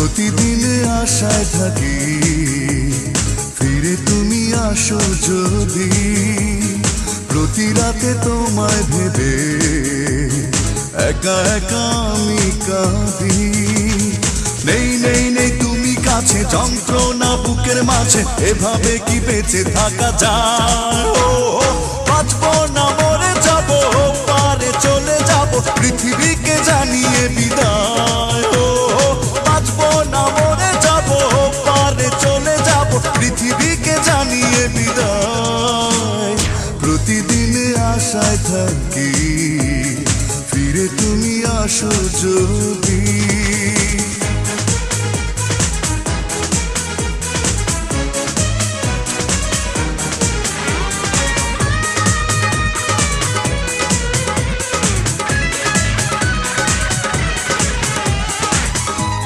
প্রতিদিন আশায় থাকি ফিরে তুমি আসো যদি। প্রতি রাতে তোমায় ভেবে একা একা আমি কাঁদি। নেই নেই নেই তুমি কাছে, যন্ত্রণা বুকের মাঝে, এভাবে কি বেঁচে থাকা যায়? ও বাঁচবো না মরে যাবো, পারে চলে যাবো পৃথিবীকে জানিয়ে বিদায়। ও বাঁচবো না মরে যাবো, পারে চলে যাবো পৃথিবীকে জানিয়ে বিদায়। প্রতিদিন আশায় থাকি ফিরে তুমি আসো যদি।